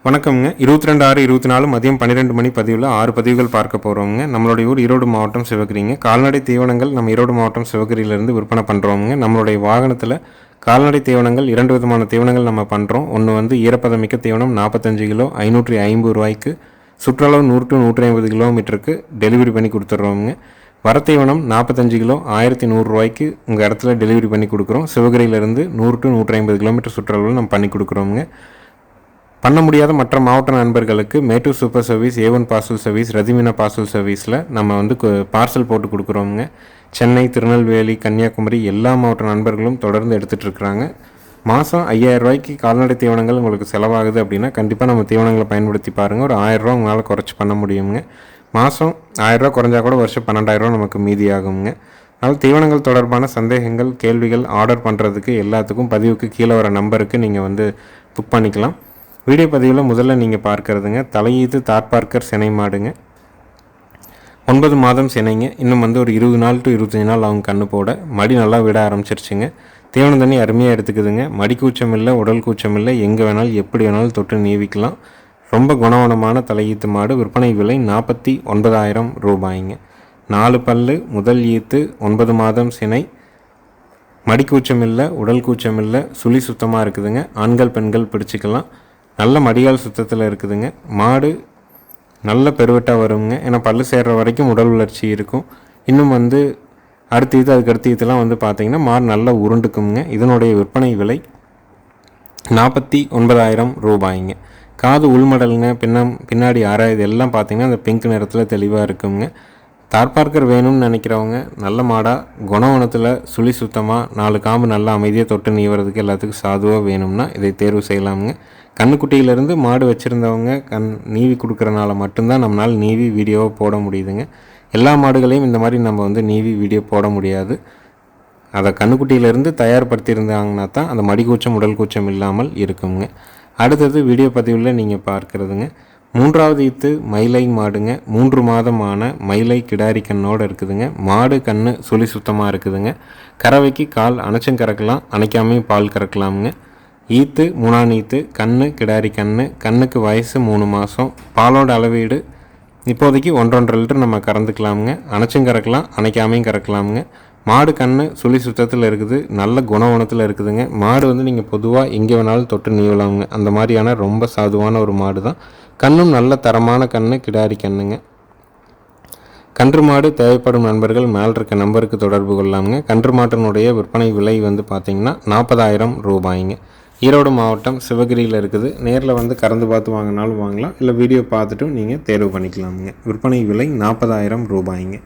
வணக்கம்ங்க. 22/6/24 மதியம் 12 மணி பதிவில் 6 பதிவுகள் பார்க்க போகிறோம்ங்க. நம்மளுடைய ஊர் ஈரோடு மாவட்டம் சிவகிரிங்க. கால்நடை தீவனங்கள் நம்ம ஈரோடு மாவட்டம் சிவகிரியிலேருந்து விற்பனை பண்ணுறோம்ங்க. நம்மளுடைய வாகனத்தில் கால்நடை தீவனங்கள் 2 விதமான தீவனங்கள் நம்ம பண்ணுறோம். ஒன்று வந்து ஈரப்பதமிக்க தீவனம் 45 கிலோ 550 ரூபாய்க்கு, சுற்றளவு 100 to 150 கிலோமீட்டருக்கு டெலிவரி பண்ணி கொடுத்துட்றோம்ங்க. வர தீவனம் 45 கிலோ 1100 ரூபாய்க்கு உங்கள் இடத்துல டெலிவரி பண்ணி கொடுக்குறோம். சிவகிரியிலேருந்து 100 to 150 கிலோமீட்டர் சுற்றளவில் நம்ம பண்ணி கொடுக்குறோம்ங்க. பண்ண முடியாத மற்ற மாவட்ட நண்பர்களுக்கு Mettur super service, A1 parcel service, Rathimeena parcel சர்வீஸில் நம்ம வந்து பார்சல் போட்டு கொடுக்குறோங்க. சென்னை, திருநெல்வேலி, கன்னியாகுமரி எல்லா மாவட்ட நண்பர்களும் தொடர்ந்து எடுத்துகிட்டு இருக்கிறாங்க. மாதம் 5000 ரூபாய்க்கு கால்நடை தீவனங்கள் உங்களுக்கு செலவாகுது அப்படின்னா கண்டிப்பாக நம்ம தீவனங்களை பயன்படுத்தி பாருங்கள். ஒரு 1000 ரூபா உங்களால் குறைச்சி பண்ண முடியுங்க. மாதம் 1000 ரூபா குறைஞ்சா கூட வருஷம் 12,000 ரூபா நமக்கு மீதி ஆகுங்க. அதனால் தீவனங்கள் தொடர்பான சந்தேகங்கள், கேள்விகள் ஆர்டர் பண்ணுறதுக்கு எல்லாத்துக்கும் பதிவுக்கு கீழே வர நம்பருக்கு நீங்கள் வந்து புக் பண்ணிக்கலாம். வீடியோ பதிவில் முதல்ல நீங்கள் பார்க்குறதுங்க தலையீத்து தார்பார்க்கர் சினை மாடுங்க. 9 மாதம் சினைங்க. இன்னும் வந்து ஒரு 20 நாள் to 25 நாள் அவங்க கண்ணு போட மடி நல்லா விட ஆரம்பிச்சிருச்சுங்க. தீவனம் தண்ணி அருமையாக எடுத்துக்குதுங்க. மடி கூச்சம் இல்லை, உடல் கூச்சம் இல்லை, எங்கே வேணாலும் எப்படி வேணாலும் தொட்டு நீவிக்கலாம். ரொம்ப குணவனமான தலையீத்து மாடு. விற்பனை விலை 49,000 ரூபாய்ங்க. 4 பல்லு, முதல் ஈத்து, 9 மாதம் சினை, மடி கூச்சம் இல்லை, உடல் கூச்சம் இல்லை, சுழி சுத்தமாக இருக்குதுங்க. ஆண்கள் பெண்கள் பிடிச்சிக்கலாம். நல்ல மடிகால் சுத்தத்தில் இருக்குதுங்க. மாடு நல்ல பெருவட்டாக வருங்க. ஏன்னா பல்லு சேர்கிற வரைக்கும் உடல் வளர்ச்சி இருக்கும். இன்னும் வந்து அடுத்த இது அதுக்கு இதெல்லாம் வந்து பார்த்திங்கன்னா மாடு நல்லா உருண்டுக்குங்க. இதனுடைய விற்பனை விலை 49,000 ரூபாய்ங்க. காது உள்மடலுங்க, பின்னாடி அரை இதெல்லாம் பார்த்திங்கன்னா அந்த பிங்க் நிறத்தில் தெளிவாக இருக்குங்க. தார்பார்க்கர் வேணும்னு நினைக்கிறவங்க நல்ல மாடாக குணவனத்தில் சுழி சுத்தமாக 4 காம்பு நல்லா அமைதியாக தொட்டு நீவுறதுக்கு எல்லாத்துக்கும் சாதுவாக வேணும்னா இதை தேர்வு செய்யலாமுங்க. கண்ணுக்குட்டியிலேருந்து மாடு வச்சுருந்தவங்க நீவி கொடுக்குறனால மட்டும்தான் நம்மளால் நீவி வீடியோவை போட முடியுதுங்க. எல்லா மாடுகளையும் இந்த மாதிரி நம்ம வந்து நீவி வீடியோ போட முடியாது. அதை கண்ணுக்குட்டியிலேருந்து தயார்படுத்தியிருந்தாங்கன்னா தான் அந்த மடி கூச்சம் உடல் கூச்சம் இல்லாமல் இருக்குங்க. அடுத்தது வீடியோ பதிவில் நீங்கள் பார்க்குறதுங்க 3வது ஈத்து மயிலை மாடுங்க. 3 மாதமான மயிலை கிடாரி கண்ணோடு இருக்குதுங்க. மாடு கண்ணு சுழி சுத்தமாக இருக்குதுங்க. கறவைக்கு கால் அணைச்சும் கறக்கலாம், அணைக்காமையும் பால் கறக்கலாமுங்க. ஈத்து 3ஆம் ஈத்து, கண்ணு கிடாரி கண்ணுக்கு வயசு 3 மாதம். பாலோட அளவீடு இப்போதைக்கு 1.5 லிட்டர் நம்ம கறந்துக்கலாமுங்க. அணைச்சும் கறக்கலாம், அணைக்காமையும் கறக்கலாமுங்க. மாடு கண்ணு சுழி சுத்தத்தில் இருக்குது, நல்ல குணவனத்தில் இருக்குதுங்க. மாடு வந்து நீங்கள் பொதுவாக எங்கே வேணாலும் தொட்டு நீவலாமுங்க. அந்த மாதிரியான ரொம்ப சாதுவான ஒரு மாடு தான். கண்ணும் நல்ல தரமான கண்ணு, கிடாரி கண்ணுங்க. கன்று மாடு தேவைப்படும் நண்பர்கள் மேல் இருக்க நம்பருக்கு தொடர்பு கொள்ளலாமுங்க. கன்று மாட்டினுடைய விற்பனை விலை வந்து பார்த்திங்கன்னா 40,000 ரூபாய்ங்க. ஈரோடு மாவட்டம் சிவகிரியில் இருக்குது. நேரில் வந்து கறந்து பார்த்து வாங்கினாலும் வாங்கலாம், இல்லை வீடியோ பார்த்துட்டும் நீங்கள் தேர்வு பண்ணிக்கலாமுங்க. விற்பனை விலை 40,000 ரூபாய்ங்க.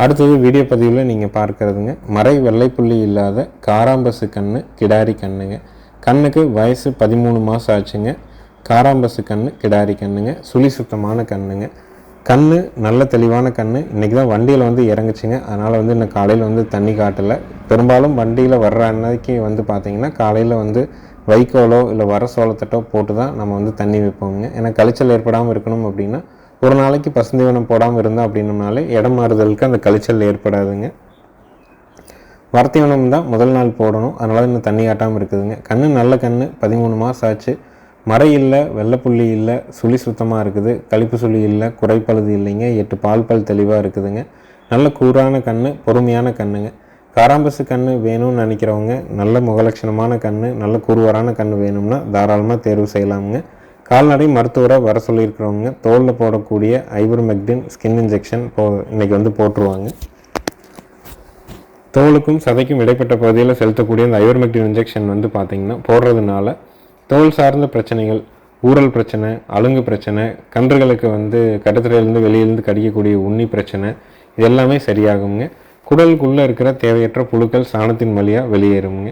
அடுத்தது வீடியோ பதிவில் நீங்கள் பார்க்குறதுங்க மறை வெள்ளைப்புள்ளி இல்லாத காராம்பசு கண்ணு, கிடாரி கண்ணுங்க. கண்ணுக்கு வயசு 13 மாதம் ஆச்சுங்க. காராம்பசு கண்ணு, கிடாரி கண்ணுங்க. சுழி சுத்தமான கண்ணுங்க. கண்ணு நல்ல தெளிவான கண்ணு. இன்றைக்கி தான் வண்டியில் வந்து இறங்குச்சுங்க. அதனால் வந்து இன்னும் காலையில் வந்து தண்ணி காட்டலை. பெரும்பாலும் வண்டியில் வர்ற அன்னைக்கு வந்து பார்த்திங்கன்னா காலையில் வந்து வைக்கோலோ இல்லை வர சோளத்தட்டோ போட்டு தான் நம்ம வந்து தண்ணி வைப்போங்க. ஏன்னா கழிச்சல் ஏற்படாமல் இருக்கணும் அப்படின்னா ஒரு நாளைக்கு பசுந்தீவனம் போடாமல் இருந்தோம் அப்படின்னம்னாலே இடம் மாறுதலுக்கு அந்த கழிச்சல் ஏற்படாதுங்க. வரத்தீவனம் தான் முதல் நாள் போடணும். அதனால் இன்னும் தண்ணி காட்டாமல் இருக்குதுங்க. கண்ணு நல்ல கண்ணு, 13 மாதம் ஆச்சு. மறை இல்லை, வெள்ளைப்புள்ளி இல்லை, சுழி சுத்தமாக இருக்குது. கழிப்பு சுழி இல்லை, குறைப்பழுது இல்லைங்க. 8 பால் தெளிவாக இருக்குதுங்க. நல்ல கூரான கண்ணு, பொறுமையான கண்ணுங்க. காராம்பசு கன்று வேணும்னு நினைக்கிறவங்க, நல்ல முகலட்சணமான கன்று, நல்ல குறுவரான கன்று வேணும்னா தாராளமாக தேர்வு செய்யலாமுங்க. கால்நடை மருத்துவரை வர சொல்லியிருக்கிறவங்க தோலில் போடக்கூடிய ஐவர்மெக்டின் ஸ்கின் இன்ஜெக்ஷன் இன்றைக்கி போட்டுருவாங்க. தோலுக்கும் சதைக்கும் இடைப்பட்ட பகுதியில் செலுத்தக்கூடிய அந்த ஐவர்மெக்டின் இன்ஜெக்ஷன் பார்த்திங்கன்னா போடுறதுனால தோல் சார்ந்த பிரச்சனைகள், ஊரல் பிரச்சனை, அழுங்கு பிரச்சனை, கன்றுகளுக்கு கட்டுத்தரையிலேருந்து வெளியிலேருந்து கடிக்கக்கூடிய உண்ணி பிரச்சனை, இது எல்லாமே சரியாகுங்க. குடலுக்குள்ளே இருக்கிற தேவையற்ற புழுக்கள் சாணத்தின் வழியாக வெளியேறுங்க.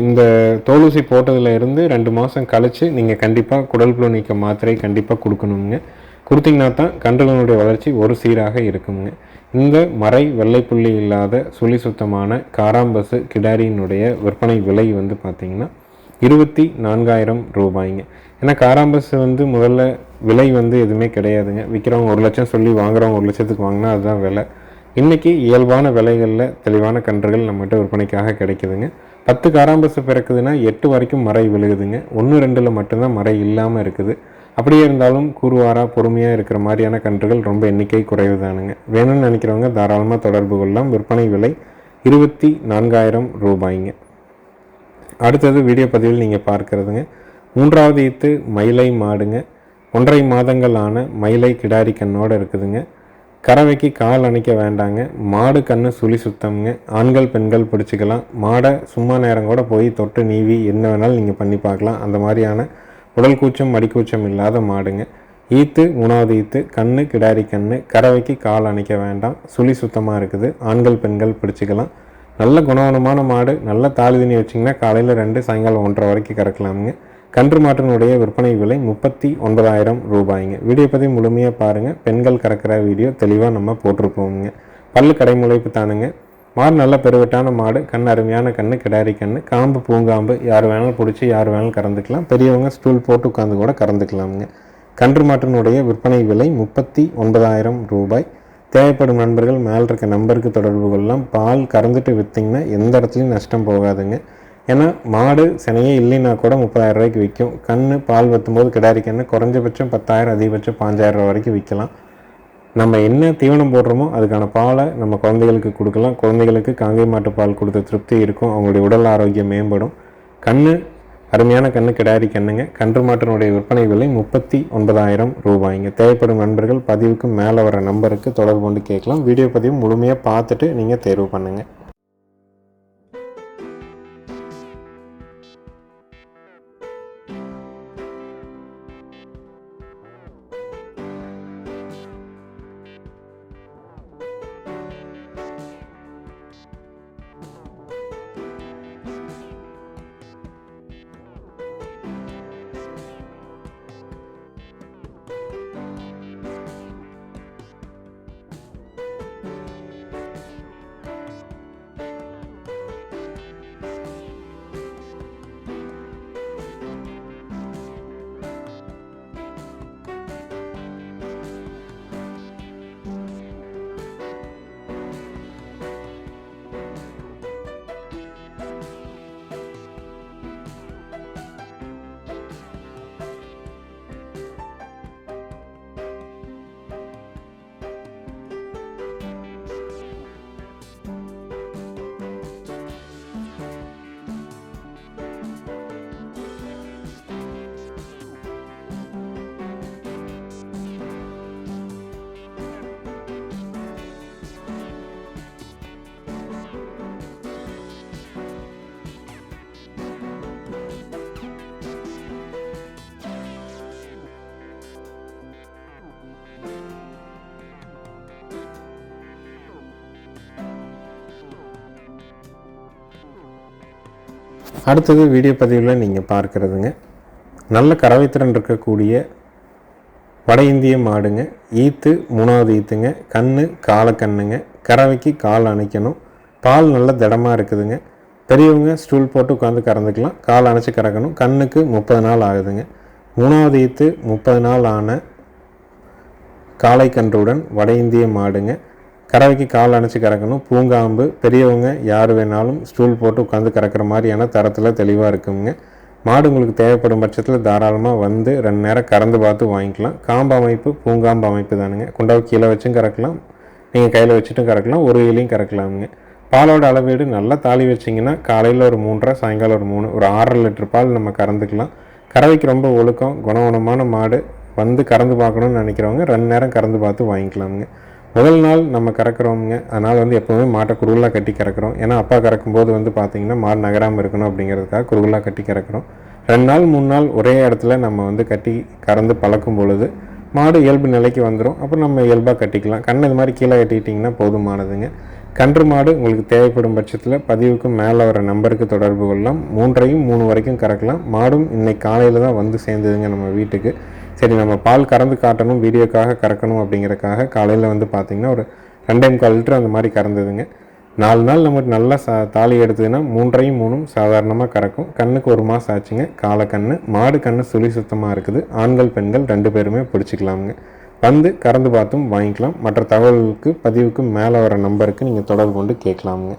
இந்த தோலூசி போட்டதில் இருந்து 2 மாதம் கழித்து நீங்கள் கண்டிப்பாக குடல் புழு நீக்க மாத்திரை கண்டிப்பாக கொடுக்கணுங்க. கொடுத்தீங்கன்னா தான் கன்றுகளுடைய வளர்ச்சி ஒரு சீராக இருக்குங்க. இந்த மறை வெள்ளைப்புள்ளி இல்லாத சுழி சுத்தமான காராம்பசு கிடாரியினுடைய விற்பனை விலை பார்த்திங்கன்னா 24,000 ரூபாய்ங்க. ஏன்னா காராம்பசு முதல்ல விலை எதுவுமே கிடையாதுங்க. விற்கிறவங்க 1 லட்சம் சொல்லி வாங்குறவங்க 1 லட்சத்துக்கு வாங்கினா அதுதான் விலை. இன்றைக்கி இயல்பான விலைகளில் தெளிவான கன்றுகள் நம்மகிட்ட விற்பனைக்காக கிடைக்குதுங்க. 10 காராம்பசு பிறக்குதுன்னா 8 வரைக்கும் மறை விழுகுதுங்க. 1-2 மட்டும்தான் மறை இல்லாமல் இருக்குது. அப்படியே இருந்தாலும் கூறுவாராக பொறுமையாக இருக்கிற மாதிரியான கன்றுகள் ரொம்ப எண்ணிக்கை குறைவு தானுங்க. வேணும்னு நினைக்கிறவங்க தாராளமாக தொடர்பு கொள்ளலாம். விற்பனை விலை 24,000 ரூபாய்ங்க. அடுத்தது வீடியோ பதிவில் நீங்கள் பார்க்குறதுங்க 3வது ஈத்து மயிலை மாடுங்க. 1.5 மாதங்கள் ஆன மயிலை கிடாரி கண்ணோடு இருக்குதுங்க. கறவைக்கு கால் அணைக்க வேண்டாங்க. மாடு கண்ணு சுழி சுத்தம்ங்க. ஆண்கள் பெண்கள் பிடிச்சிக்கலாம். மாடை சும்மா நேரம் கூட போய் தொட்டு நீவி என்ன வேணாலும் நீங்கள் பண்ணி பார்க்கலாம். அந்த மாதிரியான உடல் கூச்சம் மடிக்கூச்சம் இல்லாத மாடுங்க. ஈத்து 3வது ஈத்து கண்ணு கிடாரி கண்ணு. கறவைக்கு கால் அணைக்க வேண்டாம். சுழி சுத்தமாக இருக்குது. ஆண்கள் பெண்கள் பிடிச்சிக்கலாம். நல்ல குணவனமான மாடு, நல்ல தாலி தண்ணி வச்சிங்கன்னா காலையில் 2 சாயங்காலம் 1:30 வரைக்கும் கறக்கலாமுங்க. கன்று மாட்டினுடைய விற்பனை விலை 39,000 ரூபாய்ங்க. வீடியோ பற்றி முழுமையாக பாருங்கள். பெண்கள் கறக்கிற வீடியோ தெளிவாக நம்ம போட்டிருப்போமுங்க. பல்லு கடைமுளைப்பு தானுங்க. மாடு நல்ல பெருவட்டான மாடு, கண் அருமையான கண்ணு, கிடாரி கண்ணு, காம்பு பூங்காம்பு, யார் வேணாலும் பிடிச்சி யார் வேணாலும் கறந்துக்கலாம். பெரியவங்க ஸ்டூல் போட்டு உட்காந்து கூட கறந்துக்கலாமுங்க. கன்று மாட்டினுடைய விற்பனை விலை 39,000 ரூபாய். தேவைப்படும் நண்பர்கள் மேலே இருக்க நம்பருக்கு தொடர்பு கொள்ளலாம். பால் கறந்துட்டு விற்றிங்கன்னா எந்த இடத்துலையும் நஷ்டம் போகாதுங்க. ஏன்னா மாடு சினையே இல்லைன்னா கூட 30,000 ரூபாய்க்கு விற்கும். கன்று பால் வற்றும்போது கிடாரி கன்று குறைஞ்சபட்சம் 10,000, அதிகபட்சம் 5,000 ரூபா வரைக்கும் விற்கலாம். நம்ம என்ன தீவனம் போடுறோமோ அதுக்கான பாலை நம்ம குழந்தைகளுக்கு கொடுக்கலாம். குழந்தைகளுக்கு காங்கை மாட்டு பால் கொடுத்த திருப்தி இருக்கும். அவங்களுடைய உடல் ஆரோக்கியம் மேம்படும். கன்று அருமையான கண்ணு கிடாரி கண்ணுங்க. கன்று மாட்டினுடைய விற்பனை விலை 39,000 ரூபாய்ங்க. தேவைப்படும் நண்பர்கள் பதிவுக்கு மேலே வர நம்பருக்கு தொடர்பு கொண்டு கேட்கலாம். வீடியோ பதிவு முழுமையாக பார்த்துட்டு நீங்கள் தேர்வு பண்ணுங்கள். அடுத்தது வீடியோ பதிவில் நீங்கள் பார்க்குறதுங்க நல்ல கறவைத்திறன் இருக்கக்கூடிய வட இந்திய மாடுங்க. ஈத்து 3வது ஈத்துங்க. கண்ணு காலக்கண்ணுங்க. கறவைக்கு கால் அணைக்கணும். பால் நல்ல திடமாக இருக்குதுங்க. பெரியவங்க ஸ்டூல் போட்டு உட்காந்து கறந்துக்கலாம். கால் அணைச்சி கறக்கணும். கண்ணுக்கு 30 நாள் ஆகுதுங்க. 3வது ஈத்து 30 நாள் ஆன காளை கன்றுடன் வட இந்திய மாடுங்க. கறவைக்கு கால் அணைச்சி கறக்கணும். பூங்காம்பு, பெரியவங்க யார் வேணாலும் ஸ்டூல் போட்டு உட்காந்து கறக்கிற மாதிரியான தரத்தில் தெளிவாக இருக்குங்க. மாடு உங்களுக்கு தேவைப்படும் பட்சத்தில் தாராளமாக 2 நேரம் கறந்து பார்த்து வாங்கிக்கலாம். காம்பு அமைப்பு பூங்காம்பு அமைப்பு தானுங்க. குண்டாவை கீழே வச்சும் கறக்கலாம், நீங்கள் கையில் வச்சுட்டும் கறக்கலாம், ஒரு கையிலையும் கறக்கலாமுங்க. பாலோட அளவீடு நல்லா தாலி வச்சிங்கன்னா காலையில் ஒரு 3.5, சாயங்காலம் ஒரு 3, ஒரு 6.5 லிட்டர் பால் நம்ம கறந்துக்கலாம். கறவைக்கு ரொம்ப ஒழுக்கம், குணமான மாடு. வந்து கறந்து பார்க்கணுன்னு நினைக்கிறவங்க 2 நேரம் கறந்து பார்த்து வாங்கிக்கலாமுங்க. முதல் நாள் நம்ம கறக்கிறோமுங்க, அதனால் வந்து எப்போவுமே மாட்டை குறுகலாக கட்டி கறக்கிறோம். ஏன்னா அப்பா கறக்கும்போது வந்து பார்த்திங்கன்னா மாடு நகராமல் இருக்கணும் அப்படிங்கிறதுக்காக குறுகலாக கட்டி கறக்கிறோம். 2 நாள் 3 நாள் ஒரே இடத்துல நம்ம வந்து கட்டி கறந்து பழக்கும் பொழுது மாடு இயல்பு நிலைக்கு வந்துடும். அப்புறம் நம்ம இயல்பாக கட்டிக்கலாம். கண் இது மாதிரி கீழே கட்டிக்கிட்டிங்கன்னா போதுமானதுங்க. கன்று மாடு உங்களுக்கு தேவைப்படும் பட்சத்தில் பதிவுக்கு மேலே வர நம்பருக்கு தொடர்பு கொள்ளலாம். 3ரையும் 3 வரைக்கும் கறக்கலாம். மாடும் இன்னைக்கு காலையில் தான் வந்து சேர்ந்ததுங்க நம்ம வீட்டுக்கு. சரி, நம்ம பால் கறந்து காட்டணும், வீடியோக்காக கறக்கணும் அப்படிங்கிறக்காக காலையில் வந்து பார்த்திங்கன்னா ஒரு 2.25 லிட்டர் அந்த மாதிரி கறந்ததுங்க. 4 நாள் நமக்கு நல்லா தாலி எடுத்ததுன்னா 3ரையும் 3ம் சாதாரணமாக கறக்கும். கண்ணுக்கு 1 மாதம் ஆச்சுங்க. காலை கன்று, மாடு கன்று சுழி சுத்தமாக இருக்குது. ஆண்கள் பெண்கள் 2 பேருமே பிடிச்சிக்கலாமுங்க. வந்து கறந்து பார்த்தும் வாங்கிக்கலாம். மற்ற தகவலுக்கு பதிவுக்கு மேலே வர நம்பருக்கு நீங்கள் தொடர்பு கொண்டு கேட்கலாமுங்க.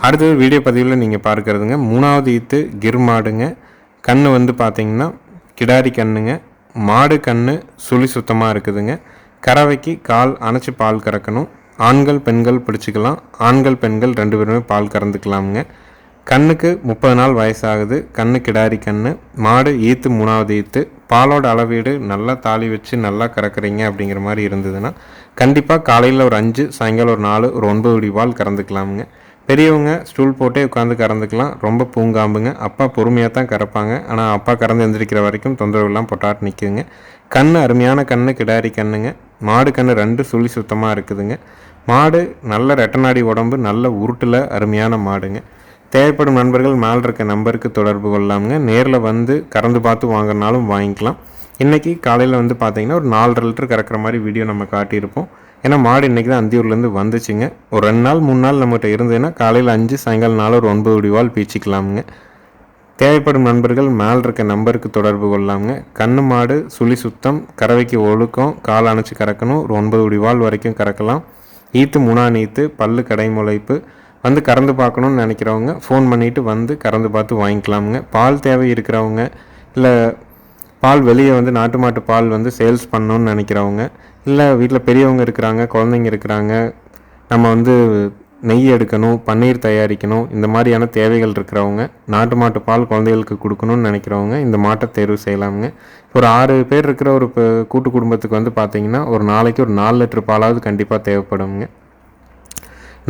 அடுத்தது வீடியோ பதிவில் நீங்கள் பார்க்குறதுங்க 3வது ஈத்து கிர் மாடுங்க. கன்று வந்து பார்த்திங்கன்னா கிடாரி கன்றுங்க. மாடு கன்று சுழி சுத்தமாக இருக்குதுங்க. கறவைக்கு கால் அணைச்சி பால் கறக்கணும். ஆண்கள் பெண்கள் பிடிச்சிக்கலாம். ஆண்கள் பெண்கள் 2 பேருமே பால் கறந்துக்கலாமுங்க. கண்ணுக்கு 30 நாள் வயசாகுது. கன்று கிடாரி கன்று. மாடு ஈத்து 3வது ஈத்து. பாலோட அளவீடு நல்லா தாலி வச்சு நல்லா கறக்குறீங்க அப்படிங்கிற மாதிரி இருந்ததுன்னா கண்டிப்பாக காலையில் ஒரு 5, சாயங்காலம் ஒரு 4, ஒரு 9 அடி பால் கறந்துக்கலாமுங்க. பெரியவங்க ஸ்டூல் போட்டே உட்காந்து கறந்துக்கலாம். ரொம்ப பூங்காம்புங்க. அப்பா பொறுமையாக தான் கறப்பாங்க. ஆனால் அப்பா கறந்து எந்திரிக்கிற வரைக்கும் தொந்தரவுலாம் பொட்டாட்டு நிற்குதுங்க. கன்று அருமையான கன்று கிடாரி கன்றுங்க. மாடு கன்று 2 சுழி சுத்தமாக இருக்குதுங்க. மாடு நல்ல ரெட்டநாடி உடம்பு, நல்ல உருட்டில் அருமையான மாடுங்க. தேவைப்படும் நண்பர்கள் மேலே இருக்க நம்பருக்கு தொடர்பு கொள்ளலாமுங்க. நேரில் வந்து கறந்து பார்த்து வாங்கினாலும் வாங்கிக்கலாம். இன்றைக்கி காலையில் வந்து பார்த்திங்கன்னா ஒரு 4.5 லிட்டர் கறக்கிற மாதிரி வீடியோ நம்ம காட்டியிருப்போம். ஏன்னா மாடு இன்றைக்கி தான் அந்தியூர்லேருந்து வந்துச்சுங்க. ஒரு 2 நாள் 3 நாள் நம்மகிட்ட இருந்ததுன்னா காலையில் 5, சாயங்காலம் 4, ஒரு 9 அடி பால் பீச்சிக்கலாமுங்க. தேவைப்படும் நண்பர்கள் மேலே இருக்க நம்பருக்கு தொடர்பு கொள்ளலாமுங்க. கன்று மாடு சுழி சுத்தம், கறவைக்கு ஒழுக்கம், கால் அணைச்சி கறக்கணும். ஒரு 9 அடி பால் வரைக்கும் கறக்கலாம். ஈத்து 3ஆம் ஈத்து, பல்லு கடைமுளைப்பு. வந்து கறந்து பார்க்கணுன்னு நினைக்கிறவங்க ஃபோன் பண்ணிவிட்டு வந்து கறந்து பார்த்து வாங்கிக்கலாமுங்க. பால் தேவை இருக்கிறவங்க, இல்லை பால் வெளியே வந்து நாட்டு மாட்டு பால் வந்து சேல்ஸ் பண்ணணுன்னு நினைக்கிறவங்க, இல்லை வீட்டில் பெரியவங்க இருக்கிறாங்க, குழந்தைங்க இருக்கிறாங்க, நம்ம வந்து நெய் எடுக்கணும், பன்னீர் தயாரிக்கணும், இந்த மாதிரியான தேவைகள் இருக்கிறவங்க, நாட்டு மாட்டு பால் குழந்தைகளுக்கு கொடுக்கணும்னு நினைக்கிறவங்க இந்த மாட்டை தேர்வு செய்யலாமுங்க. ஒரு 6 பேர் இருக்கிற ஒரு கூட்டு குடும்பத்துக்கு வந்து பார்த்திங்கன்னா ஒரு நாளைக்கு ஒரு 4 லிட்டர் பாலாவது கண்டிப்பாக தேவைப்படுங்க.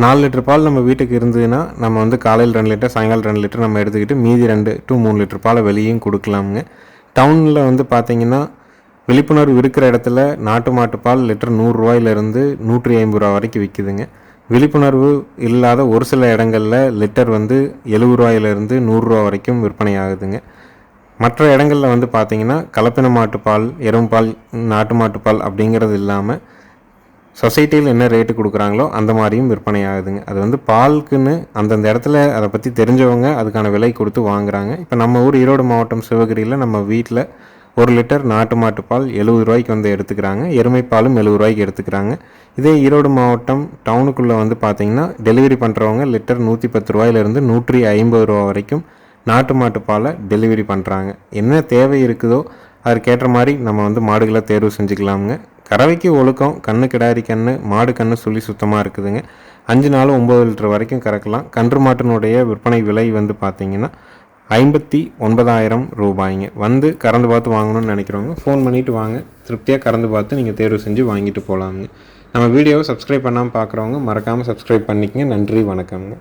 4 லிட்டர் பால் நம்ம வீட்டுக்கு இருந்ததுன்னா நம்ம வந்து காலையில் 2 லிட்டர், சாயங்காலம் 2 லிட்டர் நம்ம எடுத்துக்கிட்டு மீதி 2 to 3 லிட்டர் பாலை வெளியும் கொடுக்கலாமுங்க. டவுனில் வந்து பார்த்திங்கன்னா விழிப்புணர்வு இருக்கிற இடத்துல நாட்டு மாட்டு பால் லிட்டர் 100 ரூபாயிலிருந்து 150 ரூபா வரைக்கும் விற்குதுங்க. விழிப்புணர்வு இல்லாத ஒரு சில இடங்களில் லிட்டர் வந்து 70 ரூபாயிலிருந்து 100 ரூபா வரைக்கும் விற்பனை ஆகுதுங்க. மற்ற இடங்களில் வந்து பார்த்திங்கன்னா கலப்பின மாட்டுப்பால், எரும்பால், நாட்டு மாட்டுப்பால் அப்படிங்கிறது இல்லாமல் சொசைட்டியில் என்ன ரேட்டு கொடுக்குறாங்களோ அந்த மாதிரியும் விற்பனை ஆகுதுங்க. அது வந்து பாலுக்குன்னு அந்தந்த இடத்துல அதை பற்றி தெரிஞ்சவங்க அதுக்கான விலை கொடுத்து வாங்குகிறாங்க. இப்போ நம்ம ஊர் ஈரோடு மாவட்டம் சிவகிரியில் நம்ம வீட்டில் 1 லிட்டர் நாட்டு மாட்டுப்பால் 70 ரூபாய்க்கு வந்து எடுத்துக்கிறாங்க. எருமைப்பாலும் 70 ரூபாய்க்கு எடுத்துக்கிறாங்க. இதே ஈரோடு மாவட்டம் டவுனுக்குள்ளே வந்து பார்த்திங்கன்னா டெலிவரி பண்ணுறவங்க லிட்டர் 110 ரூபாயிலிருந்து 150 ரூபா வரைக்கும் நாட்டு மாட்டுப்பாலை டெலிவரி பண்ணுறாங்க. என்ன தேவை இருக்குதோ அதற்கேற்ற மாதிரி நம்ம வந்து மாடுகளை தேர்வு செஞ்சுக்கலாமுங்க. கறவைக்கு ஒழுக்கம், கன்று கிடாரி கன்று, மாடு கன்று சுழி சுத்தமாக இருக்குதுங்க. 5 நாள் 9 லிட்டர் வரைக்கும் கறக்கலாம். கன்று மாட்டினுடைய விற்பனை விலை வந்து பார்த்திங்கன்னா 59,000 ரூபாய்ங்க. வந்து கறந்து பார்த்து வாங்கணும்னு நினைக்கிறவங்க ஃபோன் பண்ணிவிட்டு வாங்க. திருப்தியாக கறந்து பார்த்து நீங்கள் தேர்வு செஞ்சு வாங்கிட்டு போகலாமுங்க. நம்ம வீடியோவை சப்ஸ்கிரைப் பண்ணாமல் பார்க்குறவங்க மறக்காமல் சப்ஸ்கிரைப் பண்ணிக்கங்க. நன்றி, வணக்கம்ங்க.